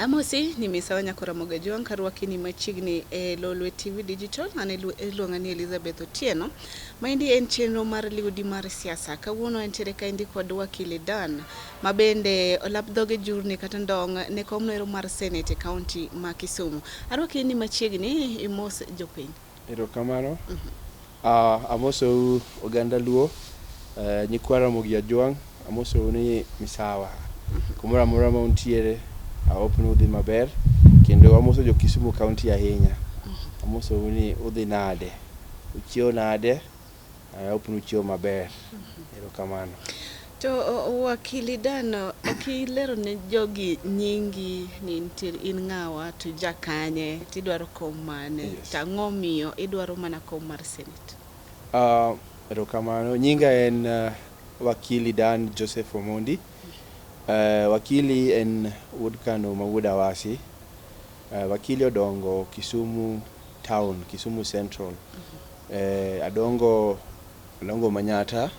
Amosi ni Misawa Nyakora Juang karwakini machiegni e Lolwe TV Digital. An iluonga ni Elizabeth Otieno. Maendi en chenro mar liudi mar siasa. Kawuono entiere kaendi kod wakili Dan mabende olap dhoge jurni kata ndong ne komnero mar Senate e kaunti ma Kisumu. Arwakini machiegni imos jopiny. Erokamano. Amoso oganda Luo, nyikwara Mogia Juang, amoso ni Misawa. Kumora mora ma untiere aopni udhi maber kendo amoso jo Kisumu County ahinya. Amoso ni udhi nade, uchio nade, aopni uchio maber. Erokamano. To wakili Dan, okilero ne jogi nyingi ni in ng'awa to jakanye tidwaro kom mane, tang'o miyo idwaro mana kom mar Senate? Erokamano. Nyinga en wakili Dan Joseph Omondi. Wakili en wuod Kano ma wuod Awasi. Wakili odongo Kisumu Town, Kisumu Central. Adongo Manyata.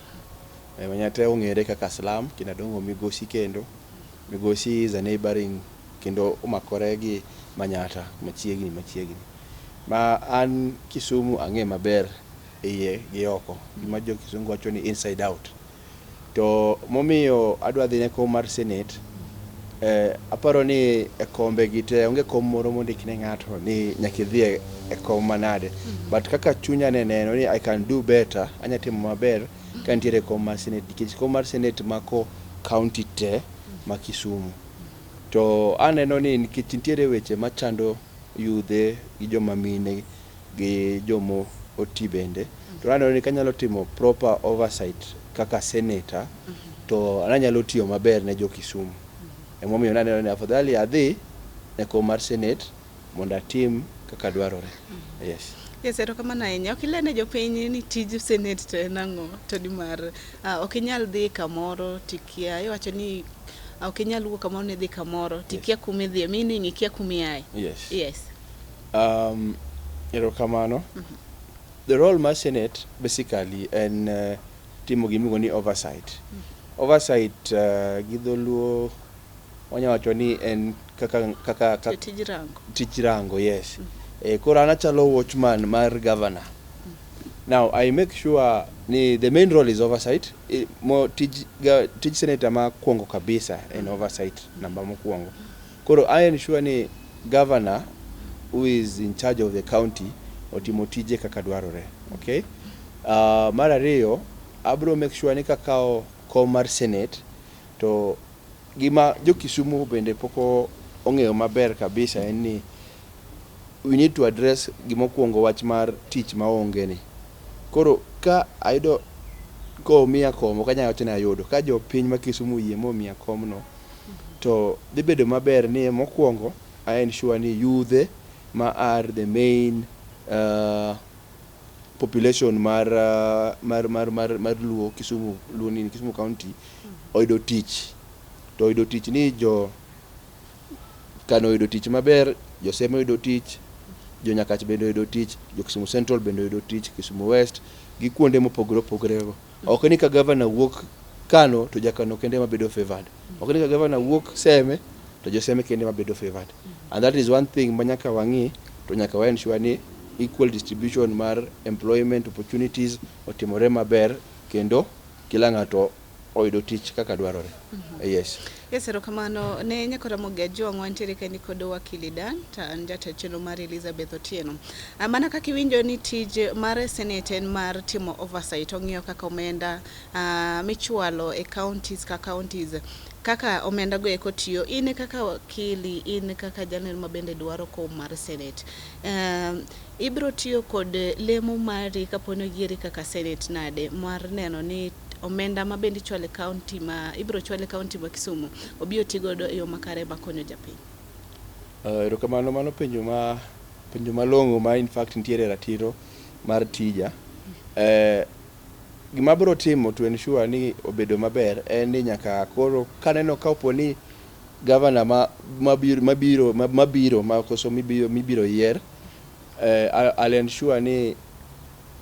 Manyata ong'ere kaka Slum, kendo adongo Migosi kendo. Migosi is a neighboring kendo omakore gi Manyata machiegni. Ma an Kisumu ang'e maber iye gi oko. Gima jo Kisumu wacho ni inside out. To momiyo adwa dhi ne kom mar Senate, aparo ni e kombe gite onge kom moro mondik ne ng'ato ni nyaka idhi e kom manade. But kaka chunya ne neno ni I can do better, anya timo maber ka nitiere kom mar Senate, nikech kom mar Senate mako county te ma Kisumu. To aneno ni nikech nitiere weche machando yudhe gi joma mine gi jomo oti bende. To aneno ni kanyalo timo proper oversight kaka senator, to ananyalo tiyo maber ne jo Kisumu. Emomiyo naneno ni afadhali adhi ne kom mar Senate mondo atim kaka dwarore. Yes, erokamano ahinya. Ok ilene jopiny ni tij Senate to en ang'o, to di mar ok inyal dhi kamoro tikia, iwacho ni ok inyal wuok kamoro ni dhi kamoro tikia kuma idhi, meaning ikia kuma iaye. Yes. Erokamano. The role mar Senate basically en timo gimiluongo ni oversight. Oversight gi dholuo wanyawacho ni en kaka tij rango, yes. Koro an achalo watchman mar governor. Now I make sure ni the main role is oversight. Tij senator ma kuongo kabisa en oversight namba mokuongo. Koro I ensure ni governor who is in charge of the county otimo tije kaka dwarore. Okay? Mar ariyo, abro make sure ni kakao kom mar Senate to gima jo Kisumu bende poko ong'eyo maber kabisa en ni we need to address gimokuongo wach mar tich maonge ni. Koro ka ayudo ko miya kom, ok anyalo wacho ni ayudo. Ka jo piny ma Kisumu yie mo miya kom no, to dhi bedo maber ni mokuongo I ensure ni yudhe ma are the main population mar Luo Kisumu County oyudo tich. To oyudo tich ni jo Kano oyudo tich maber, jo Seme oyudo tich, jo Nyakach bende oyudo tich, jo Kisumu Central bende oyudo tich, Kisumu West gi kuonde mopogore go. Ok ni ka governor wuok Kano to jakano kende mabedo favored. Ok ni ka governor wuok Seme to jo Seme kende mabedo favored. And that is one thing manyaka wang'i, to nyaka wa ensure ni equal distribution mar employment opportunities otimore maber kendo kila ng'ato oyudo tich kaka dwarore. Yes, erokamano ne Nyakora Mogia Juang wantiere kaendi kod wakili Dan, an jatend chenro mar Elizabeth Otieno. Mana kaka iwinjo ni tij mar Senate en mar timo oversight, ong'iyo kaka omenda michwalo e counties ka counties, kaka omenda go eko tiyo. In kaka wakili, in kaka jalno mabende dwaro kom mar Senate, ibro tiyo kod lemo mari kaponi oyieri kaka Senate nade mar neno ni omenda mabende chwale county ma ibro chwale county ma Kisumu obiro tigodo e yo makare makonyo japiny? Erokamano, mano penjo malong'o ma in fact nitiere ratiro mar tija. Gima bro timo to ensure ni obedo maber en ni nyaka koro kaneno ka oponi governor mabiro koso mibiro yier, I'll ensure ni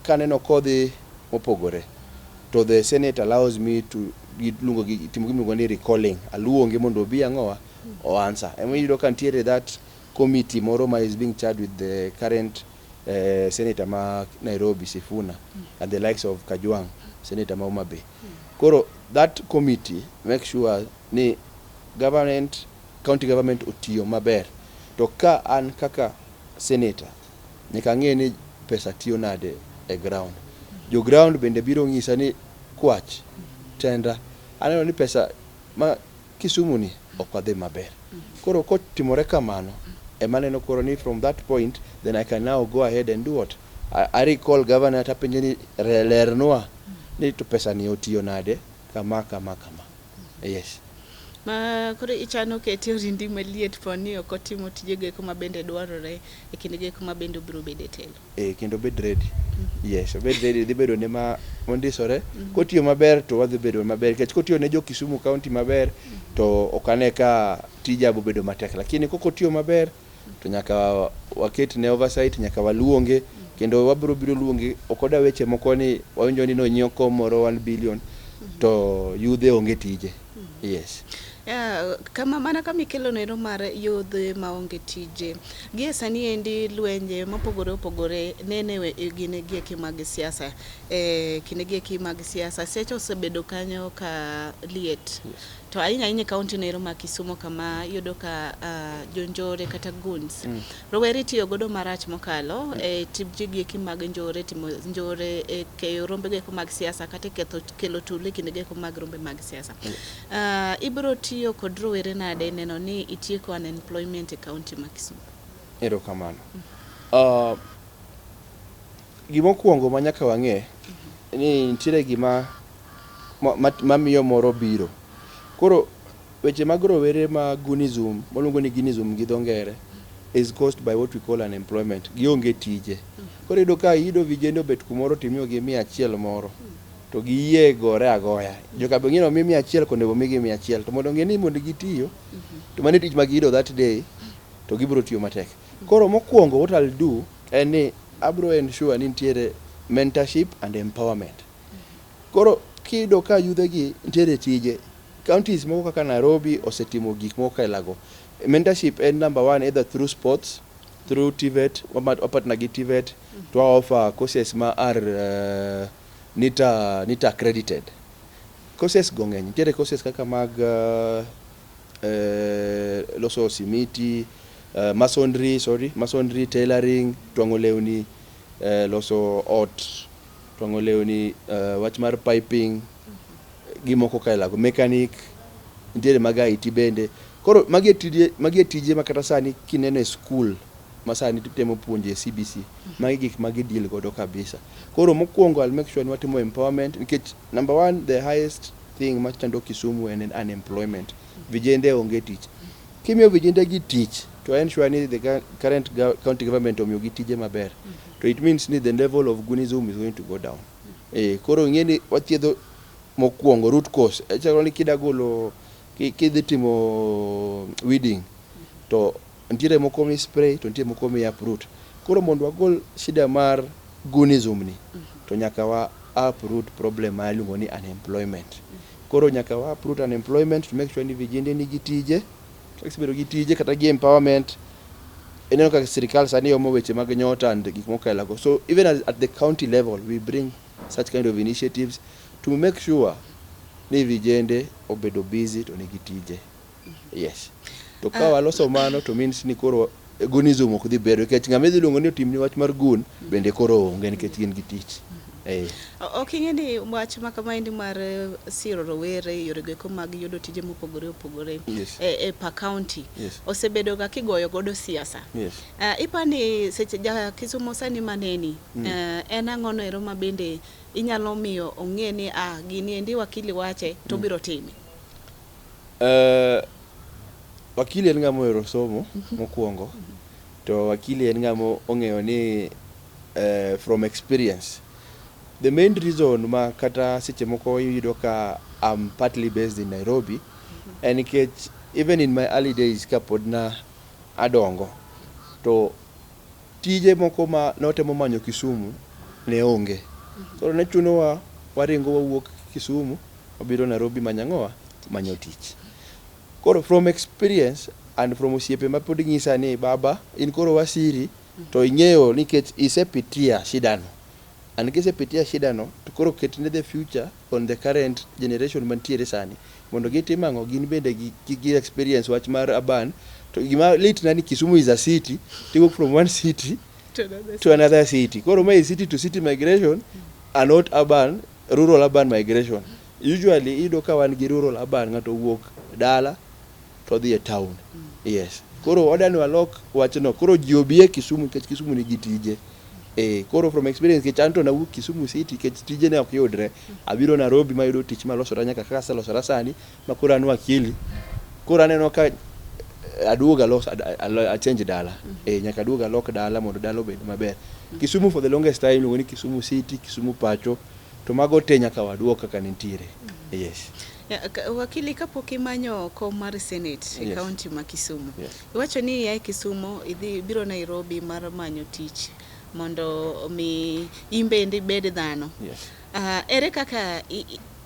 kaneno kodhi mopogore to the Senate allows me to timo gimiluongo ni recalling. Aluonge mondo obi ang'owa o answer. Ema iyudo ka nitiere that committee moro ma is being charged with the current senator ma Nairobi Sifuna and the likes of Kajwang, senator ma Homa Bay. Koro that committee make sure ni county government otiyo maber. To ka an kaka senator nyaka ng'e ni pesa tiyo nade e ground. Jo ground bende biro ng'isa ni kwach tenda aneno ni pesa ma Kisumu ni ok wadhi maber. Koro kotimore kamano ema neno koro ni from that point then I can now go ahead and do what? I recall governor tapenje ni lernwa ni to pesa ni otiyo nade kama. Yes. Ma koro ichano kete rindi maliet poni ok otimo tijege kuma bende dwarore e kinde kuma bende biro bedo telo. Kendo bed ready. Yes, bed ready dhi bedo ne ma mondisore. Kotiyo maber to wadhi bedo maber. Kech kotiyo ne jo Kisumu County maber to okane ka tija bo bedo matek. Lakini kotiyo maber to nyaka waket ne oversight, nyaka waluonge kendo wabiro luonge okoda weche moko ni wawinjo ni no nyiewo kom moro 1 billion to yudhe onge tije. Yes. Kama mana kama ikelo nero mar yodhe maonge tije gie sani endi lwenje mopogore opogore nene gine gie kimag siasa kine gie kimag siasa secho osebedo kanyo ka liet. To ahinya kaunti nero ma Kisumu kama yudo ka jonjore kata guns rowere tiyo godo marach mokalo tibji gie kimag njore timo njore keyo rombe gie kumag siasa kata kelo tule kine gie kumag rombe mag siasa. Ibro tiyo kod rowere nade neno ni itieko unemployment e county ma Kisumu? Erokamano. Gimokuongo manyaka wang'e ni nitiere gima mamiyo moro biro. Koro weche mag rowere ma gunism, molungo ni gunism gi dho ngere, is caused by what we call unemployment. Gionge tije. Koro yudo ka ido vijende obet kumoro timiyo gi 100 moro. To giyie gore agoya. Joka bengino mi 100 konego migi 100 to mondo ng'e ni mondo gitiyo to mane tich magido that day to gibiro tiyo matek. Koro mokuongo what I'll do en ni abro ensure ni nitiere mentorship and empowerment. Koro kido ka yudhe gi nitiere tije. Counties moko kaka Nairobi osetimo gik moko kailago. Mentorship en number 1 either through sports, through TVET, wapatna gi TVET to offer courses ma are NITA accredited. Courses gong'eny. Nitiere courses kaka mag loso simiti, masonry, tailoring, twang'o lewni, loso ot, twang'o lewni, wach mar piping, gimoko kailago, mechanic, nitiere mag IT bende. Koro magi tije makata sani kineno e school masani temo puonje CBC magi gik magi deal godo kabisa. Koro mokuongo I'll make sure ni watimo empowerment nikech number 1 the highest thing machando Kisumu en unemployment. Vijende onge tich. Kimiyo vijende gi tich to ensure ni the current county government omiyo gi tije maber. To it means ni the level of gunism is going to go down. Koro ng'eni wathiedho mokuongo root cause. Echalo ni kidagolo kidhi timo weeding to nitiere moko mi spray to nitiere moko mi uproot. Koro mondo wagol shida mar gunism ni to nyaka wa uproot problem ma iluongo ni unemployment. Koro nyaka wa uproot unemployment to make sure ni vijende nigi tije, bedo gi tije kata gi empowerment. Eneno kaka sirikal sani omo weche mag nyota and gik moko kailago. So even at the county level we bring such kind of initiatives to make sure ni vijende obedo busy to nigi tije. Yes. To ka waloso mano to means ni koro gunism ok dhi bedo nikech ng'ama dhi luongo ni otimni wach mar gun bende koro onge nikech gin gi tich. Ok ing'e ni wach ma kamaendi mar siro rowere yorego eko mag yudo tije mopogore opogore pa county osebedo ga kigoyo godo siasa. Ipani seche ja Kisumu sani maneni en ang'ono ero ma bende inyalo miyo ong'e ni gini endi wakili wache to biro time. Wakili en ng'ama ohero somo mokuongo to wakili en ng'ama ong'eyo ni from experience the main reason ma kata seche moko yudo ka I'm partly based in Nairobi and nikech even in my early days kapod na adongo to tije moko ma notemo manyo Kisumu ne onge. Koro ne chunowa waringo wawuok Kisumu wabiro Nairobi manyangowa manyo tich. Koro from experience and from osiepe ma pod ng'isa ni baba in koro wasiri to ing'eyo nikech isepitia shidano. And kisepitia shidano to koro ketne the future on the current generation mantiere sani mondo gitim ang'o gin bende gi experience wach mar urban. To gima lit na ni Kisumu is a city, to go from one city to another city. Koro my city to city migration and not urban, rural urban migration. Usually ido ka wan gi rural urban ng'ato wuok dala to dhi e town. Yes. Koro odani walok wachno. Koro ji obie Kisumu nikech Kisumu nigi tije. Koro from experience ke chanto na wuok Kisumu city ke tije ne ok yudre. Abiro Nairobi ma yudo tich ma losora nyaka kaka salosora sani ma koro anu akili. Koro aneno ka aduoga los a change dala. Nyaka aduoga lok dala mondo dala obed maber. Kisumu for the longest time luongo ni Kisumu city, Kisumu pacho. To mago te nyaka waduok kaka nitiere. Yes. Wakili kapok imanyo kom mar Senate e kaunti ma Kisumu. Iwacho ni yae Kisumu idhi biro Nairobi mar manyo tich mondo mi imbe ndi bed dhano. Ere kaka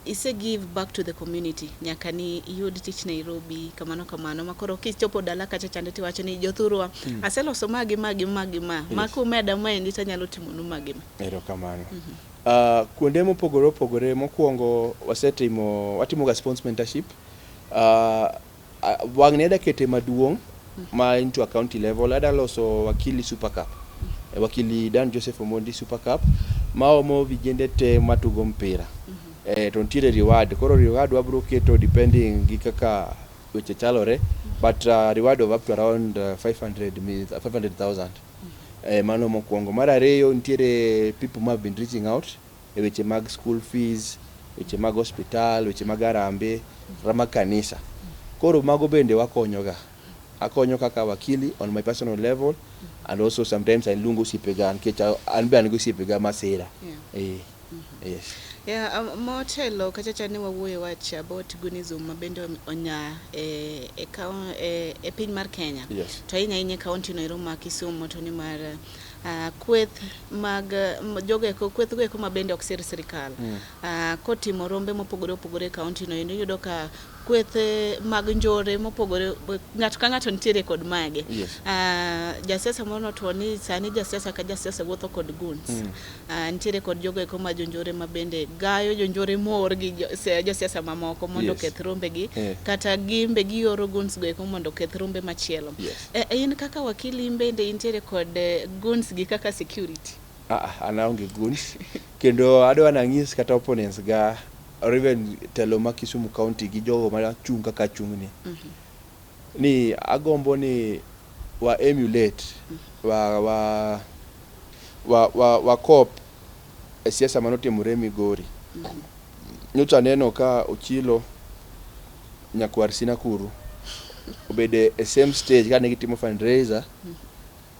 ise give back to the community nyaka ni yud tich Nairobi kamano makoro kichopo dala kacha chande tiwacho ni jothurwa aseloso magi makumeda maendi tanyalo timonu magi. Erokamano. Kuonde mopogore mokwongo watimo ga sports mentorship. Wang' neda kete maduong' ma into a county level ada loso wakili super cup. Wakili Dan Joseph Omondi super cup ma omo vijende te matugo mpira. To ntiere reward. Koro reward wabro keto depending gi kaka weche chalore, but reward of up to around 500,000. Mano mokwongo. Mar ariyo ntiere people who have been reaching out e weche mag school fees, weche mag hospital, weche mag arambe, rama kanisa. Koro mago bende wakonyoga. Akonyo kaka wakili on my personal level, and also sometimes I lungo sipega nkech anbe ango sipega masera. Yes. Motelo kachacha ni wawuoyo wach about Gunism mabende onya e piny mar Kenya. Yes. To inya kaunti no ero ma Kisumu to ni mar kweth mag jogeko kwethgo eko mabende ok sir sirikal. Kotimo rombe mopogore kaunti no yudo ka kweth mag njore mopogore ng'ato ka ng'ato nitiere kod mage. Jasiasa mono to ni sani jasiasa ka jasiasa wuotho kod guns. Nitiere kod jogo eko ma jonjore mabende gayo jonjore mor gi jasiasa mamoko mondo keth rombe gi kata gimbe gi oro guns go eko mondo keth rombe machielo. In kaka wakili bende nitiere kod guns gi kaka security. Anaonge guns. Kendo adwa nang'is kata opponents ga or even telo ma Kisumu county gi jogo ma chung kaka chungni. Ni agombo ni wa emulate wa cop e siasa manotimore Migori. Nyocha neno ka Ochilo nyakwar Sinakuru obede e same stage ka negitimo fundraiser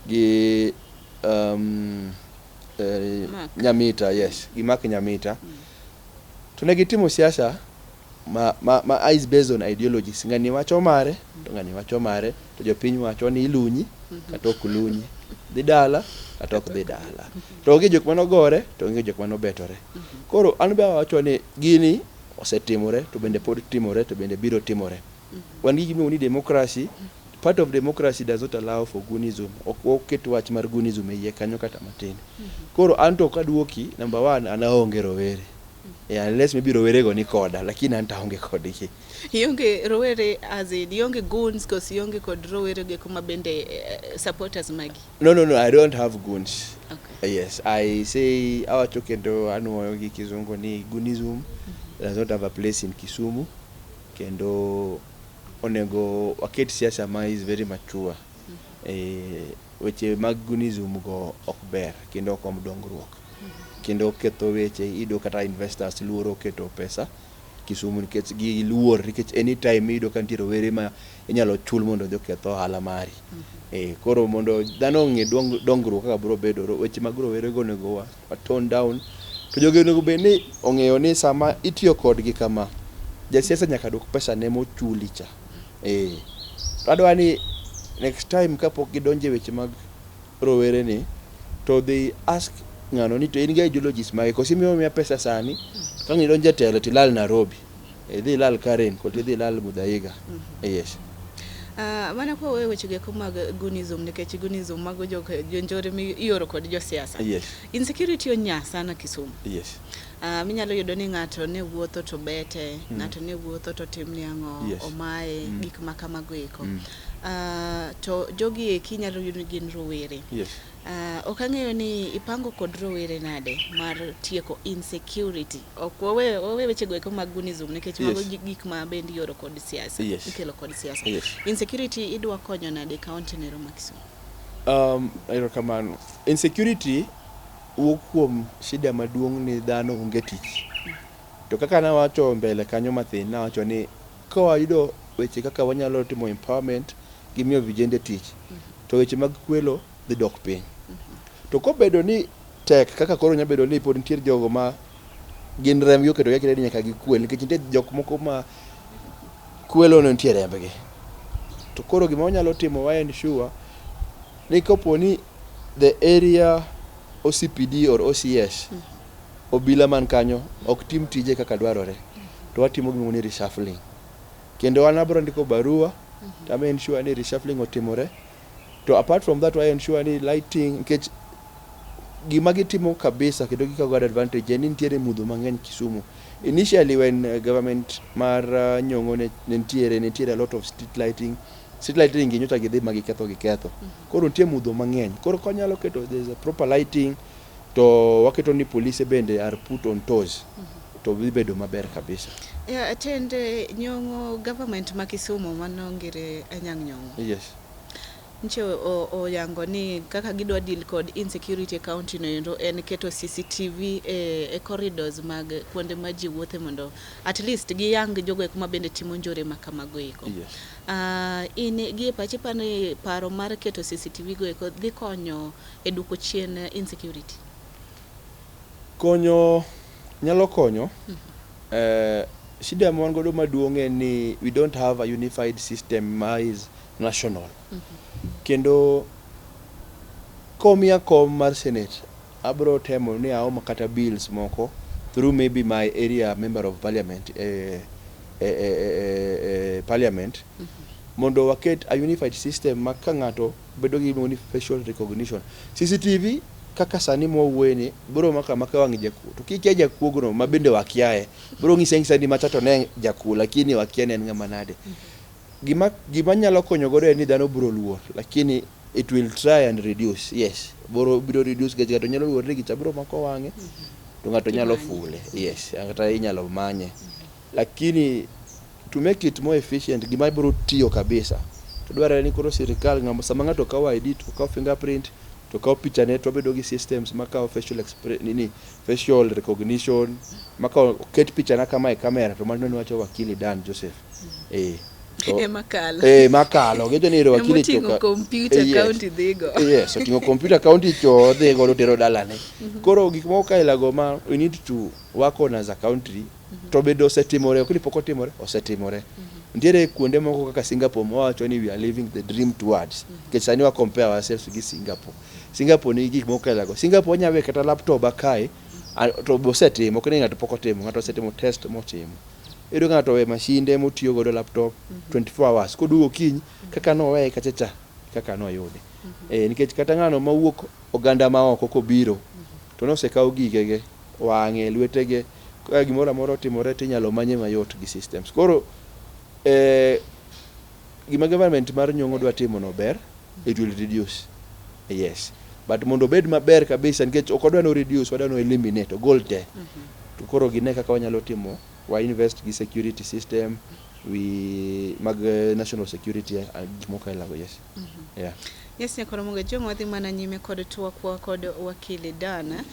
gi Nyamita, yes, gi Mark Nyamita. To negitimo siasa ma is based on ideologies. Ngani wacho mare, to ngani wacho mare, to jopiny wacho ni ilunyi kata ok lunyi. Dhi dala kata ok dhi dala. To gi jok manogore, to ngi jok manobetore. Koro an be wacho ni gini osetimore, to bende pod timore, to bende biro timore. Wan gi gimiluongo ni democracy. Part of democracy does not allow for Gunism. Ok wach mar Gunism e kanyo kata matin. Koro anto kaduoki number 1 anaonge rowere. Unless maybe rowere go ni koda, lakini anta onge kodiki. Yonge rowere as in yonge goons cause yonge kod rowere ge kuma bende supporters magi. No, I don't have goons. Okay. Yes, I say our chokendo anu gi kizungu ni Gunism does not have a place in Kisumu. Kendo onego waket siasa ma is very mature. Weche mag Gunism go ok ber kendo ok omdongruok. Kendo ketho weche ido kata investors luoro keto pesa Kisumu nikech gi luor nikech anytime ido kan tiro were ma inyalo chul mondo jo ketho hala mari. Koro mondo dhano ng'e dongruok kaka bro bedo weche mag rowere go nego wa tone down. To joge nego be ni ong'eyo ni sama itiyo kodgi kama jasiasa nyaka dok pesa ne mochuli cha. Adwa ni next time kapok gidonje weche mag rowere ni to they ask ngano ni to in ga ideologies mage kosi miyo pesa sani ka ngidonje telo tilal Nairobi idhi lal Karen kod idhi lal Mudhaiga. Yes. Mana kwa wewe wechege mag gunism nikech gunism mago jonjore mioro kod josiasa. Yes. Insecurity onya sana Kisumu. Yes. Minyalo yudo ni ng'ato ne wuotho to bete, ng'ato ne wuotho to timni ang'o, Yes. omaye, gik ma kamago eko. To jogi eki nyalo yudo gin rowere. Yes. Ok ang'eyo ni ipango kod rowere nade mar tieko insecurity. Ok wawe wechego eko mag gunism nikech mago gik ma bendi yoro kod siasa. Yes. Ikelo kod siasa. Yes. Insecurity idwa konyo nade kaunti nero ma Kisumu? Erokamano. Insecurity wuok kuom shida maduong' ni dhano onge tich. To kaka nawacho mbele kanyo mathin, nawacho ni kawayudo weche kaka wanyalo timo empowerment gi miyo vijende tich, to weche mag kwelo dhi dok piny. To kobedo ni tek kaka koro nyabedo ni pod nitiere jogo ma gin rembgi oketo gi kiredi nyaka gikwel, nikech nitie jok moko ma kwelo no nitie rembgi. To koro gima wanyalo timo wa ensure ni kopo ni the area OCPD or OCS obila man kanyo ok tim tije kaka dwarore, to watimo gima ni reshuffling. Kendo wan abro ndiko barua to ensure ni reshuffling otimore. To apart from that, I ensure ni lighting, nikech gima gitimo kabisa kendo gikago advantage en nitiere mudho mang'eny Kisumu. Initially when government mar Nyong'o ne nitiere a lot of street lighting gi nyocha gidhi magiketho. Koro nitie mudho mang'eny. Koro konyalo keto there's a proper lighting, to waketo ni police bende are put on toes. To bibedo maber kabisa. Attend Nyong'o government ma Kisumu manongire Anyang' Nyong'o. Yes. Nche oyango ni kaka gidwa deal kod insecurity county no yendo en keto CCTV e corridors mag kuonde ma ji wuothe mondo at least giyang jogo eko ma bende timo njore ma kamago eko. Yes. In gi pachi paro mar keto CCTV go eko dhi konyo e duoko chien insecurity. Konyo nyalo konyo. Shida ma wan godo maduong' en ni we don't have a unified system ma is national. Kendo komia kom mar Senate abro temo ni aoma kata bills moko through maybe my area member of parliament parliament mondo waket a unified system ma ka ng'ato bedo gi facial recognition. CCTV kaka sani mowueni bro maka wang' jakuo, to kikia jakuogno ma bende wakiaye bro ng'ise sani machato ne jakuo lakini wakia ne en ng'ama nade. Gima nyalo konyo godo en ni dhano bro luor, lakini it will try and reduce. Yes, bro reduce gato nyalo luor ni gichabro mako wang'e to ng'ato nyalo fule. Yes, kata inyalo manye. Lakini to make it more efficient, gima bro tiyo kabisa, to dwarore ni koro sirikal ng'amo sama ng'ato kawo ID to kawo fingerprint to kawo picha ne to bedo gi systems makawo facial recognition, makawo ket picha na kama e kamera to mano ni wacho wakili Dan Joseph. Makalo geto ni wakili choka computer county dhigo. Yes, otingo computer county cho dhigo tero dalane. Koro gik moko kaila go ma we need to work on as a country to bedo setimore, okni poko timore osetimore. Ndiere kuonde moko kaka Singapore mo wacho ni we are living the dream towards. Kechani wa compare ourselves with Singapore ni gik moko kaila go. Singapore nyawe kata laptop akae to bosetimo, okni ng'ato poko timo, ng'ato setimo test motimo. Edo ng'ato we mashinde motiyo godo laptop 24 hours kodugo kiny kaka no we kachacha kaka no yude. Nikech kata ng'ano mawuok oganda ma oko kobiro to nosekaw gigege wang'e lwetege ka gimoro amoro timore tinyalo manye mayot gi systems. Koro gima government mar Nyong'o dwa timo no ber, it will reduce. Yes, but mondo bed maber kabisa nikech ok odwa no reduce, odwa no eliminate ogol te. To koro gine kaka wanyalo timo wa invest gi security system mag national security moka ilago. Yes. Yeah. Yes, nyakoro munga jongo wadhi mana nyime kod tuwa kod wakili Dana.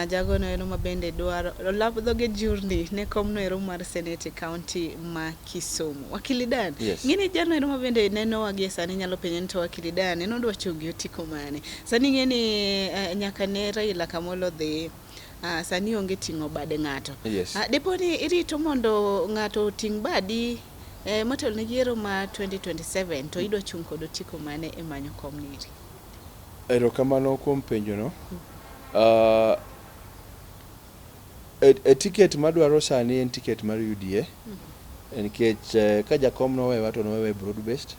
Jago no eno mabende dwaro dhoge jurni ne kom no ero mar Senate County ma Kisumu. Wakili Dan, yes. Ng'eni jano eno mabende neno wagi sani nyalo penye nito wakili Dan eno dwa chungi otiko mane. Sani ng'eni nyaka ne Raila Kamolo dhi sani onge ting'o bade ng'ato. Yes. Depo ni irito mondo ng'ato ting' badi motel ne yiero ma 2027 to idwa chung' kod otiko mane e manyo kom niri. Erokamano kuom penjo no. e ticket madwaro sani en ticket mar UDA nikech ka jakom nowewa to nowewe broad based,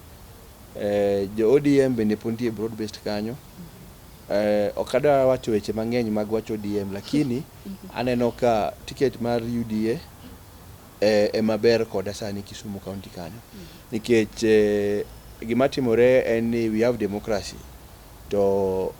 jo ODM bende pontie broad based kanyo. Ok adwa wacho weche mang'eny mag wacho ODM, lakini aneno ka ticket mar UDA e maber koda sani Kisumu County kanyo, nikech gima timore en ni we have democracy, to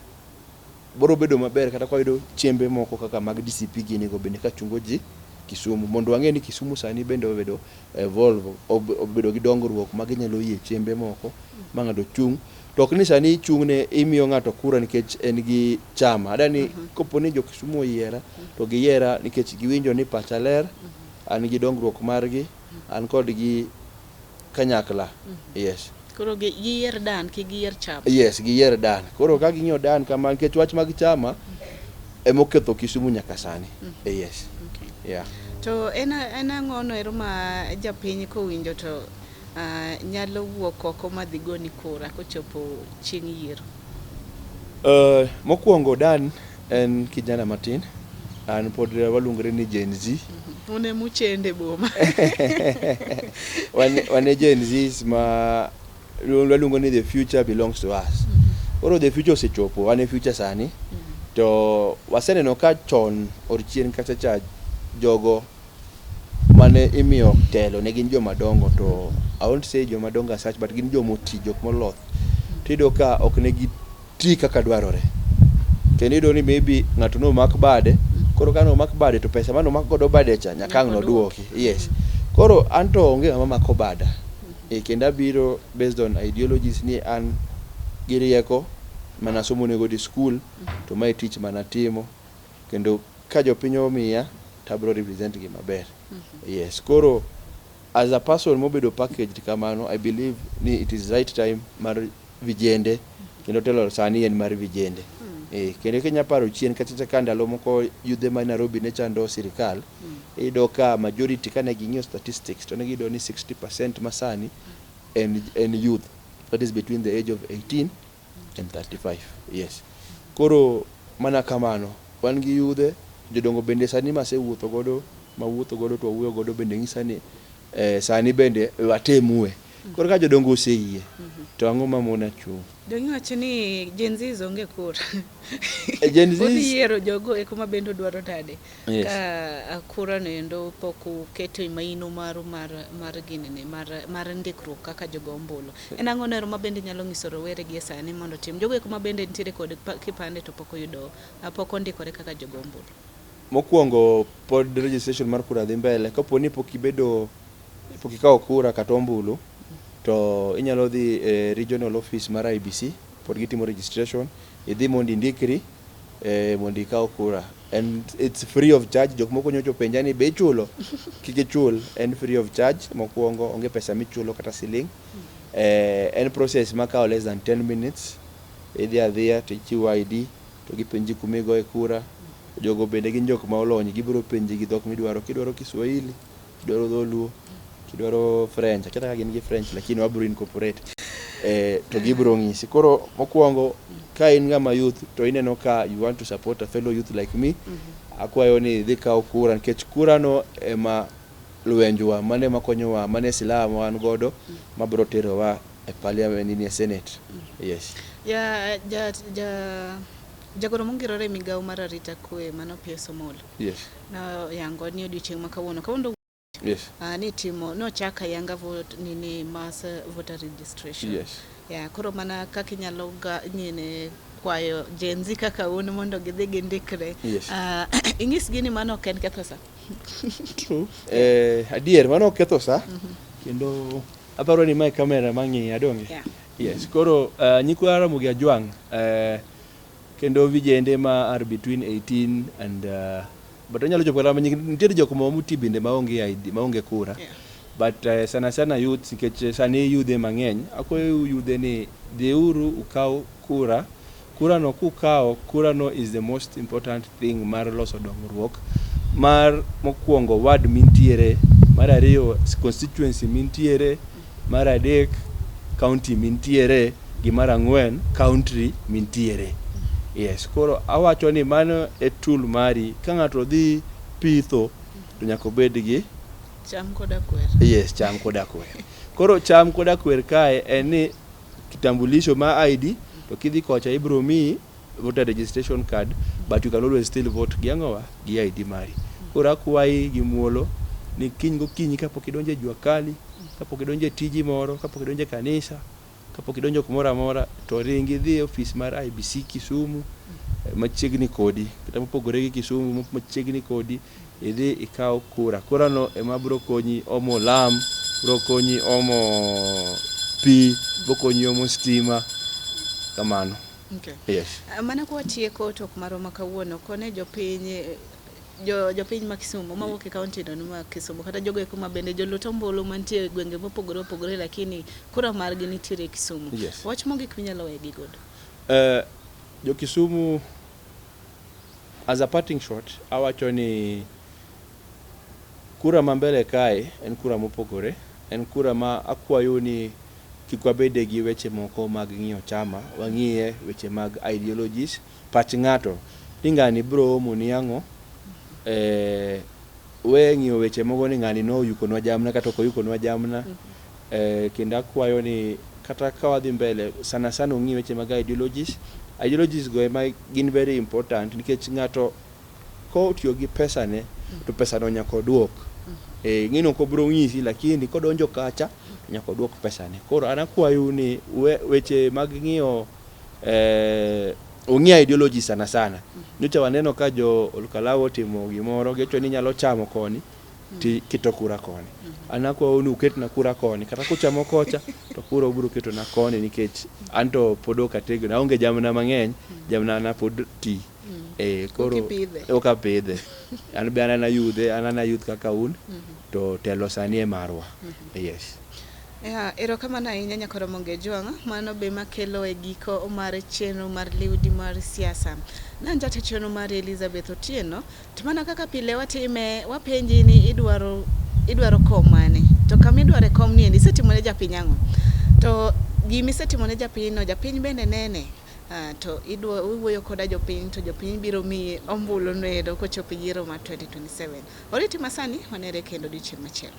boro bedo maber kata kwa yudo chembe moko kaka mag DCP gini go bende ka chungo ji Kisumu, mondo wang'e ni Kisumu sani bende obedo evolve, obedo gi dongruok mag nyalo yie chembe moko ma ng'ato chung. To ok ni sani chung'ne imiyo ng'ato kura nikech en gi chama. Adani kopo ni jo Kisumu oyiera to giyiera nikech giwinjo ni pacha ler, an gi dongruok margi, an kod gi kanyakla. Yes. Koro giyier dan ki giyier chama. Yes, giyier dan. Koro ka ging'iyo dan kama nikech wach mag chama emoketho Kisumu nyaka sani. Yes. Okay. Yeah. To en ang'o no ero ma japiny kowinjo to nyalo wuok oko madhi goni kura kochopo chieng' yiero? Mokwongo Dan en kijana matin, an pod waluongre ni Gen Z. Une muchende boma. Wane Gen Zs ma waluongo ni the future belongs to us. Oro the future osechopo, wane future sani. To waseneno ka chon or chien kata cha jogo mane imiyo telo ne gin joma dongo, to I won't say joma dongo as such, but gin joma oti, jok moloth. Tido ka ok ne giti kaka dwarore. Kenido ni maybe ng'ato no mak bade, koro kano mak bade to pesa mano mak godo bade cha nyakang no duoki. Yes. Koro anto onge ng'ama mako bada. Kenda biro based on ideologies ni an girieko mana somo nego di school to my teach mana timo, kendo ka jopiny omiya tabro represent gi maber. Yes. Koro as a person mobedo packaged kamano, I believe ni it is right time mar vijende, kendo telo sani en mar vijende. Kendo kenya paro chien kata kandalo moko yudhe ma Nairobi ne chando sirikal, ido ka majority kana ging'io statistics to ne gido ni 60% masani en youth, that is between the age of 18 and 35. Yes. Koro mana kamano wan gi yudhe, jodongo bende sani masewuotho godo, mawuotho godo to wuoyo godo bende ng'isani sani bende watemue. Koro ka jodongo oseyie to ang'o ma mona chung'. Dongi wacho ni Gen Z onge kura. Gen Z yiero jogo e kuma bendo dwaro tade. Yes. Ka kura nendo poku keto maino mar ginene mar ndikruok kaka jogo ombulu. En ang'o nero ma bende nyalo ng'iso rowere gi sani mondo tim jogo e kuma bende nitiere kod kipande to pok oyudo pok ondikore kaka jogo ombulu. Mokwongo pod registration mar kura dhi mbele. Kapo ni pok ikawo kura kata ombulu, to inyalo dhi regional office mar IBC, pod gitimo registration, idhi mondo indikri mondo ikaw kura, and it's free of charge. Jok moko nyocho penja ni be chulo? Kik ichul, en free of charge. Mokwongo onge pesa michulo kata siling. En process makawo less than 10 minutes. Idhi adhiya to ichiwo ID to gipenji kuma igoye kura. Jogo bende gin jok ma olony, gibiro penji gi dhok midwaro. Kidwaro Kiswahili, kidwaro Dholuo, kidwaro French, kata ka gin gi French lakini wabiro incorporate to gibiro ng'isi. Koro mokwongo ka in ng'ama youth to ineno ka you want to support a fellow youth like me, akwayo ni dhi kaw kura, nikech kura no ema lwenjwa, mane makonyowa, mane silaha ma wan godo mabiro terowa e parliament ni e Senate. Yes. Jagoro mongirore migawo mar arita kwe mano Pius Omolo. Yes. Na yango ni odiochieng' ma kawuono yes. Ni timo no chaka yanga vote nini mass voter registration. Yes. Koro mana kaka inyalo nyine kwayo Gen Z kaka un mondo gidhi gindikre. Yes. Ing'is gini mano ok en ketho sa. True. Adier mano ok ketho sa. Kendo aparo ni mae kamera mang'i adonge. Yeah. Yes. Koro nyikwa Ramogi Ajwang' kendo vijende ma are between 18 and but onyalo chopo kama nitiere jok ma muti bende maonge ID, maonge kura. Yeah. But sana youth, nikech sani yudhe mang'eny, akwayo yudhe ni dhiuru ukaw kura. Kura no kukaw, kura no is the most important thing mar loso dongruok. Mar mokwongo ward mintiere, mar ariyo constituency mintiere, mar adek county mintiere, gi mar ang'wen country mintiere. Yes, koro awacho ni mano e tool mari. Ka ng'ato dhi pitho to nyaka obed gi cham koda kwer. yes, cham koda kwer. Koro cham koda kwer kae en ni kitambulisho ma ID to kidhi kocha ibro miyi voter registration card, but you can always still vote gi ang'owa gi ID mari. Koro akwayi gi muolo ni kiny gokinyi kapok idonjo e jua kali, kapok idonjo e tiji moro, kapok idonjo e kanisa, kapok idonjo kumoro amora, to ringi dhi e ofis mar IBC Kisumu machiegni kodi, kata mopogore gi Kisumu machiegni kodi, idhi ikaw kura. Kura no ema biro konyi omo lam, biro konyi omo pi, biro konyi omo stima, kamano. Okay. Yes. Mana kwa tieko tok maroma kawuono kone jopiny jopiny ma Kisumu mawuok e kaunti no ma Kisumu kata jogo eko ma bende joluto ombulu mantie e gwenge mopogore opogore lakini kura margi nitiere e Kisumu. Yes. Wach mogik minyalo wegi godo. Jo Kisumu, as a parting shot, awacho ni kura ma mbele kae en kura mopogore, en kura ma akwayo ni kik wabede gi weche moko mag ng'iyo chama, wang'iye weche mag ideologies, pach ng'ato ni ng'ani biro omo ni ang'o, we ng'iyo weche moko ni ng'ani no yukonwa jamna kata ok oyukonwa jamna, kendo akwayo ni kata ka wadhi mbele sana sana ong'i weche mag ideologies go ema gin very important nikech ng'ato ko tiyo gi pesa ne to pesa no nyaka oduok. Ng'ino ko biro ng'isi lakini kodonjo kacha nyaka oduok pesa ne. Koro an akwayo ni weche mag ng'iyo ong'i ideology sana sana. Nyocha waneno ka jo Olkalawo timo gimoro gecho ni nyalo chamo koni ti kito kura koni. An akwayo ni uket na kura koni kata kuchamo kocha to kura ubiro keto na koni nikech anto podo kategori aonge jamna mang'eny, jamna na pod ti. Koro oka pidhe. An be anana youth kaka un to telo sani e marwa. Yes. Erokamano ahinya Nyakoro Mongejwang', mano be makelo e giko mar chenro mar liudi mar siasa. Nanjate chenro mar Elizabeth Otieno, to mana kaka pile watime wapenji ni idwaro kom mane. To kama idware kom ni endi setimone japiny ang'o. To gimi setimone japiny no, japiny bende nene. To iwuoyo koda jopiny to jopiny biro miyi ombulu no edo kochopo yiero mar 2027. Oriti masani wanere kendo odiochieng' machielo.